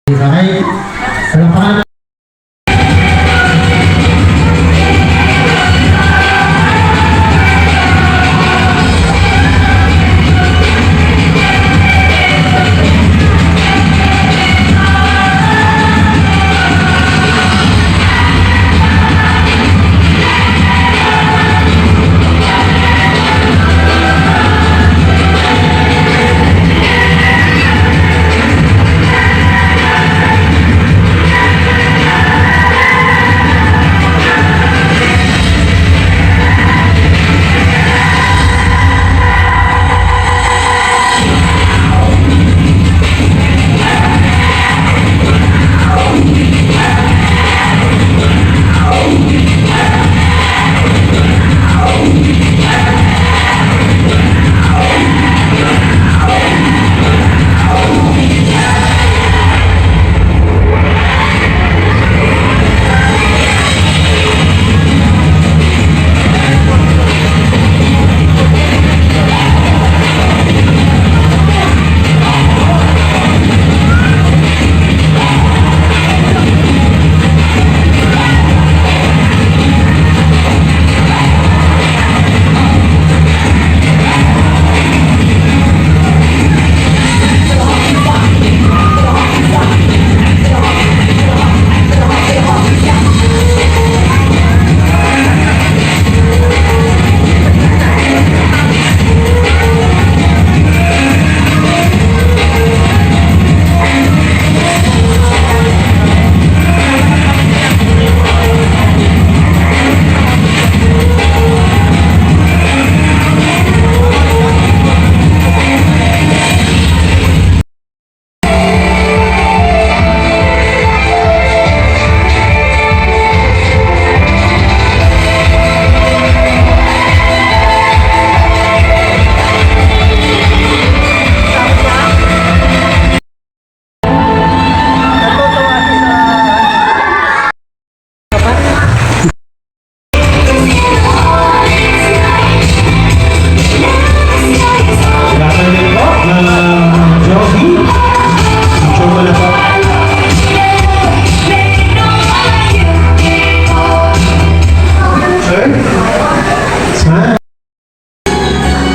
Okay? Salamat.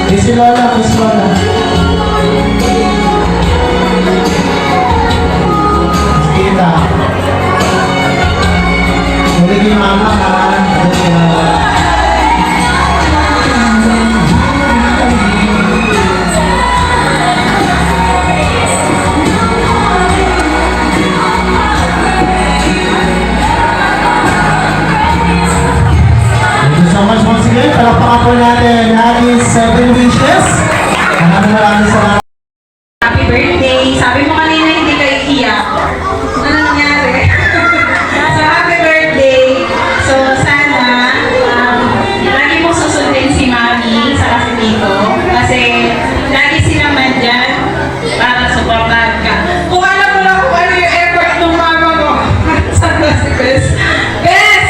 Miss Lola, Miss Lola. Miss Tita. Huling yung mama ka. Sige, palakpakan po natin ating 7 wishes. Maraming salamat. Happy birthday! Sabi mo kanina hindi kayo iiyak. Ano nangyari? So, happy birthday! So, sana lagi mong susundin si Mami sa si Tito. Kasi lagi sila man dyan para supportahan ka. Kung alam mo lang kung ano yung effort ng mama mo. Sana si Bes. Bes!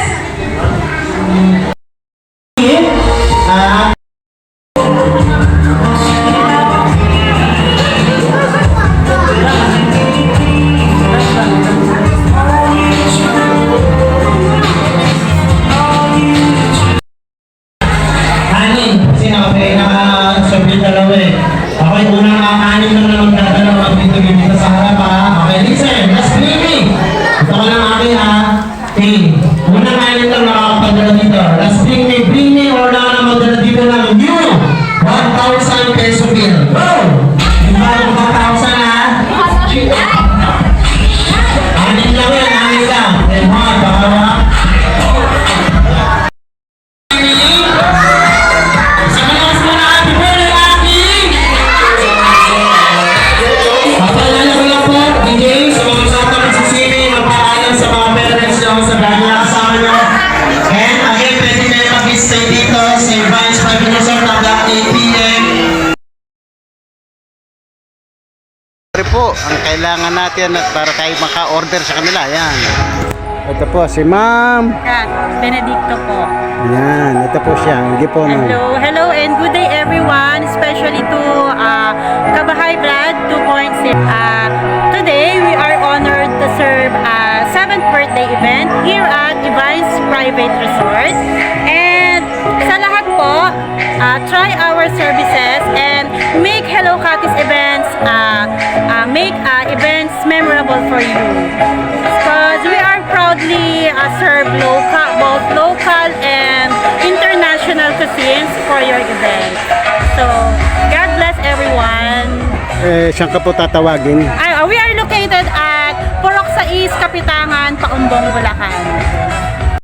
Okay, unang kakanin na naman magdadala magdito sa harap ha. Okay, listen, let's bring me. Ito ko lang akin ha. Okay, unang kanin lang nakakapadala dito. Let's bring me, or na magdala dito ng new 1,000 peso bill. Go! Yung bago 1,000 ha. Anin lang yan, anin lang. Then one, baka po ang kailangan natin para tayo maka-order sa kanila. Yan. Ito po, si Ma'am. Benedicto po. Yan, ito po siya. Hindi po, ma'am. Hello and good day everyone, especially to Kabahay Brad 2.6. Today we are honored to serve a 7th birthday event here at Evines Private Resort. And sa lahat po, try our services and make Hello Katis events, make events memorable for you. Because we are proudly serve both local and international cuisines for your event. So, God bless everyone. Saan ka po tatawagin? We are located at Purok sa East, Kapitangan, Paumbong, Bulacan.